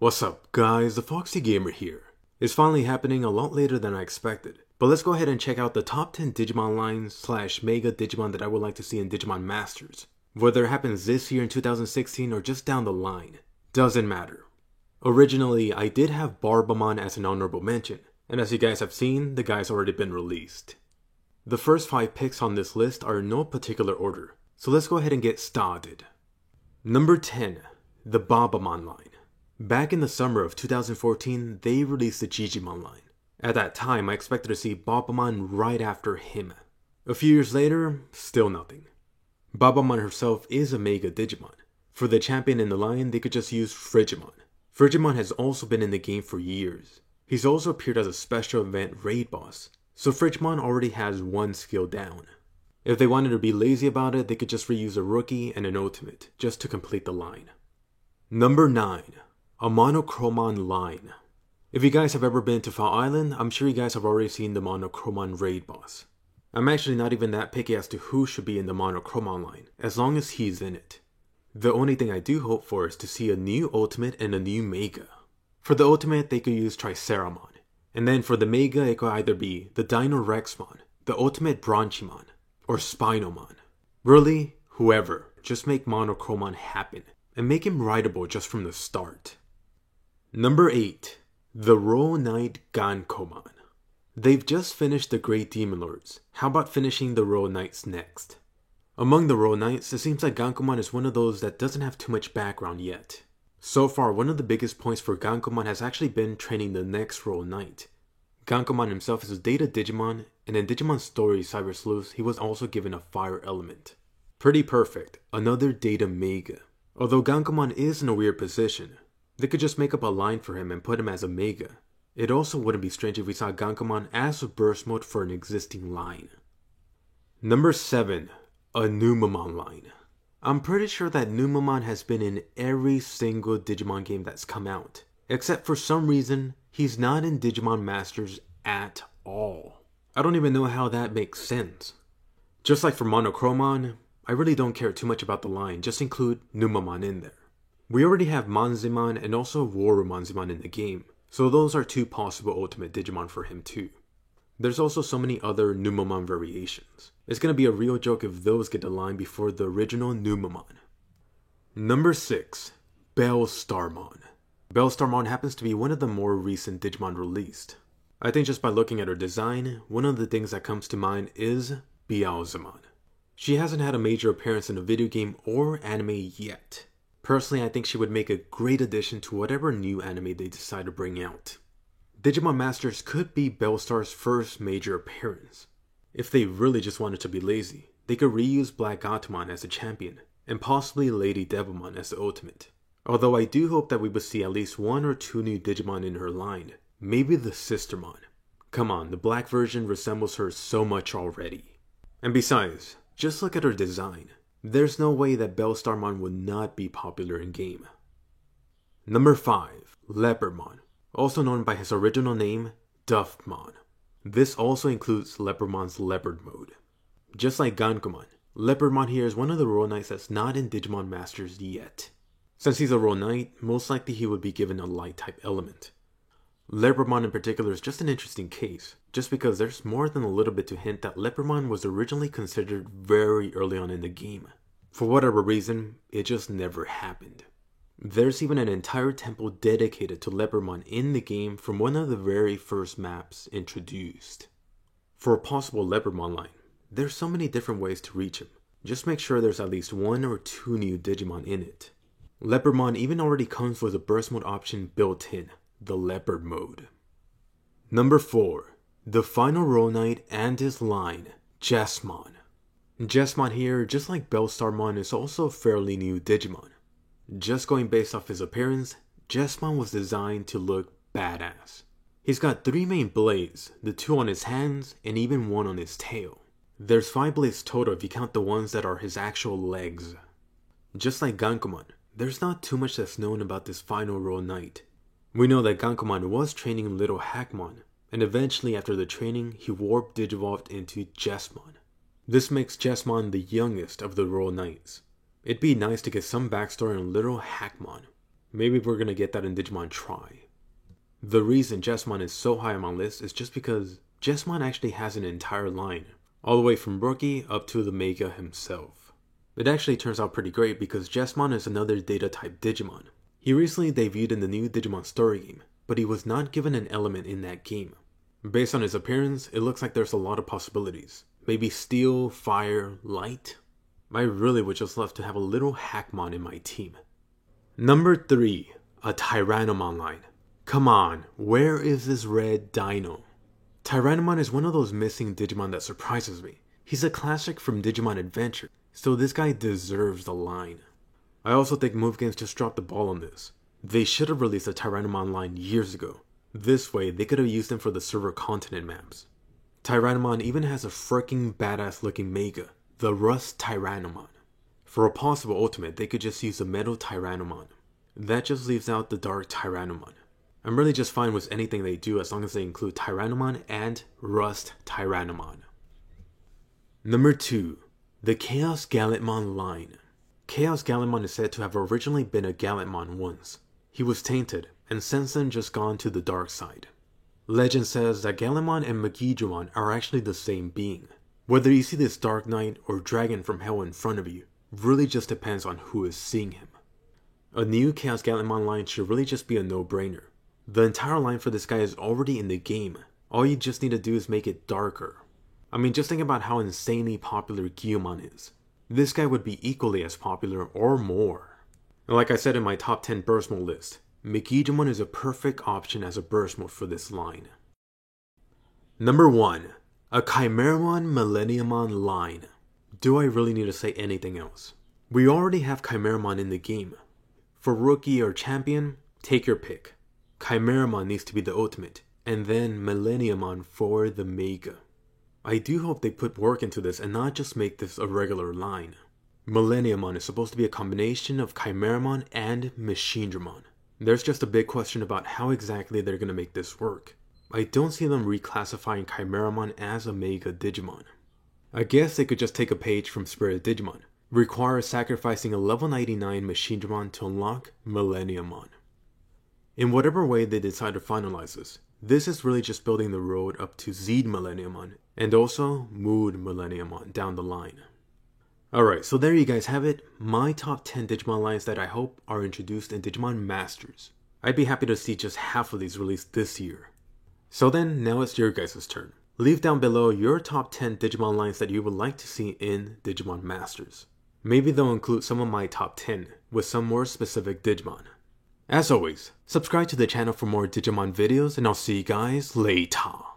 What's up guys, the Foxy Gamer here. It's finally happening a lot later than I expected, but let's go ahead and check out the top 10 Digimon lines / Mega Digimon that I would like to see in Digimon Masters. Whether it happens this year in 2016 or just down the line, doesn't matter. Originally, I did have Barbamon as an honorable mention, and as you guys have seen, the guy's already been released. The first 5 picks on this list are in no particular order, so let's go ahead and get started. Number 10, the Barbamon line. Back in the summer of 2014, they released the Jijimon line. At that time, I expected to see Barbamon right after him. A few years later, still nothing. Barbamon herself is a Mega Digimon. For the champion in the line, they could just use Frigimon. Frigimon has also been in the game for years. He's also appeared as a special event raid boss, so Frigimon already has one skill down. If they wanted to be lazy about it, they could just reuse a rookie and an ultimate, just to complete the line. Number 9. A Monochromon line. If you guys have ever been to Fall Island, I'm sure you guys have already seen the Monochromon raid boss. I'm actually not even that picky as to who should be in the Monochromon line, as long as he's in it. The only thing I do hope for is to see a new ultimate and a new Mega. For the ultimate, they could use Triceramon. And then for the Mega, it could either be the Dino Rexmon, the Ultimate Bronchimon, or Spinomon. Really, whoever, just make Monochromon happen, and make him rideable just from the start. Number 8. The Royal Knight Gankomon. They've just finished the Great Demon Lords. How about finishing the Royal Knights next? Among the Royal Knights, it seems like Gankomon is one of those that doesn't have too much background yet. So far, one of the biggest points for Gankomon has actually been training the next Royal Knight. Gankomon himself is a Data Digimon, and in Digimon Story Cyber Sleuth, he was also given a fire element. Pretty perfect, another Data Mega. Although Gankomon is in a weird position, they could just make up a line for him and put him as a Mega. It also wouldn't be strange if we saw Gankomon as a burst mode for an existing line. Number 7. A Numemon line. I'm pretty sure that Numemon has been in every single Digimon game that's come out, except for some reason, he's not in Digimon Masters at all. I don't even know how that makes sense. Just like for Monochromon, I really don't care too much about the line, just include Numemon in there. We already have Monzimon and also Worumonzimon in the game, so those are 2 possible ultimate Digimon for him too. There's also so many other Numemon variations. It's gonna be a real joke if those get a line before the original Numemon. Number 6. Bellstarmon. Bellstarmon happens to be one of the more recent Digimon released. I think just by looking at her design, one of the things that comes to mind is Beelzemon. She hasn't had a major appearance in a video game or anime yet. Personally, I think she would make a great addition to whatever new anime they decide to bring out. Digimon Masters could be Bellstar's first major appearance. If they really just wanted to be lazy, they could reuse Black Gatomon as a champion, and possibly Lady Devilmon as the ultimate. Although I do hope that we would see at least 1 or 2 new Digimon in her line, maybe the Sistermon. Come on, the black version resembles her so much already. And besides, just look at her design. There's no way that Bellstarmon would not be popular in game. Number 5. Leopardmon, also known by his original name, Duftmon. This also includes Leopardmon's Leopard mode. Just like Gankomon, Leopardmon here is one of the Royal Knights that's not in Digimon Masters yet. Since he's a Royal Knight, most likely he would be given a light type element. Leopardmon in particular is just an interesting case, just because there's more than a little bit to hint that Leopardmon was originally considered very early on in the game. For whatever reason, it just never happened. There's even an entire temple dedicated to Leopardmon in the game from one of the very first maps introduced. For a possible Leopardmon line, there's so many different ways to reach him. Just make sure there's at least 1 or 2 new Digimon in it. Leopardmon even already comes with a burst mode option built in, the Leopard mode. Number 4. The final Royal Knight and his line, Jesmon. Jesmon here, just like Bellstarmon, is also a fairly new Digimon. Just going based off his appearance, Jesmon was designed to look badass. He's got 3 main blades, the 2 on his hands, and even 1 on his tail. There's 5 blades total if you count the ones that are his actual legs. Just like Gankomon, there's not too much that's known about this final Royal Knight. We know that Gankomon was training Little Hackmon, and eventually after the training, he warp digivolved into Jesmon. This makes Jesmon the youngest of the Royal Knights. It'd be nice to get some backstory on Little Hackmon. Maybe we're gonna get that in Digimon Tri. The reason Jessamon is so high on my list is just because Jessamon actually has an entire line, all the way from Rookie up to the Mega himself. It actually turns out pretty great because Jessamon is another Data type Digimon. He recently debuted in the new Digimon story game, but he was not given an element in that game. Based on his appearance, it looks like there's a lot of possibilities. Maybe Steel, Fire, Light? I really would just love to have a little Hackmon in my team. Number 3, a Tyrannomon line. Come on, where is this red dino? Tyrannomon is one of those missing Digimon that surprises me. He's a classic from Digimon Adventure, so this guy deserves the line. I also think Move Games just dropped the ball on this. They should have released a Tyrannomon line years ago. This way, they could have used him for the server continent maps. Tyrannomon even has a freaking badass looking Mega, the Rust Tyrannomon. For a possible ultimate, they could just use the Metal Tyrannomon. That just leaves out the Dark Tyrannomon. I'm really just fine with anything they do as long as they include Tyrannomon and Rust Tyrannomon. Number 2, the Chaos Gallantmon line. Chaos Gallantmon is said to have originally been a Gallantmon once. He was tainted, and since then just gone to the dark side. Legend says that Gallantmon and Megidramon are actually the same being. Whether you see this Dark Knight or Dragon from Hell in front of you, really just depends on who is seeing him. A new Chaos Gallantmon line should really just be a no-brainer. The entire line for this guy is already in the game. All you just need to do is make it darker. I mean, just think about how insanely popular Guilmon is. This guy would be equally as popular or more. And like I said in my top 10 burst mode list, Megidramon is a perfect option as a burst mode for this line. Number 1, a Chimeramon Millenniumon line. Do I really need to say anything else? We already have Chimeramon in the game. For Rookie or Champion, take your pick. Chimeramon needs to be the ultimate, and then Millenniumon for the Mega. I do hope they put work into this and not just make this a regular line. Millenniumon is supposed to be a combination of Chimeramon and Machinedramon. There's just a big question about how exactly they're going to make this work. I don't see them reclassifying Chimeramon as a Mega Digimon. I guess they could just take a page from Spirit Digimon. Require sacrificing a level 99 Machinedramon to unlock Millenniumon. In whatever way they decide to finalize this is really just building the road up to Zeed Millenniumon and also Mood Millenniumon down the line. Alright, so there you guys have it, my top 10 Digimon lines that I hope are introduced in Digimon Masters. I'd be happy to see just half of these released this year. So then, now it's your guys' turn. Leave down below your top 10 Digimon lines that you would like to see in Digimon Masters. Maybe they'll include some of my top 10 with some more specific Digimon. As always, subscribe to the channel for more Digimon videos and I'll see you guys later.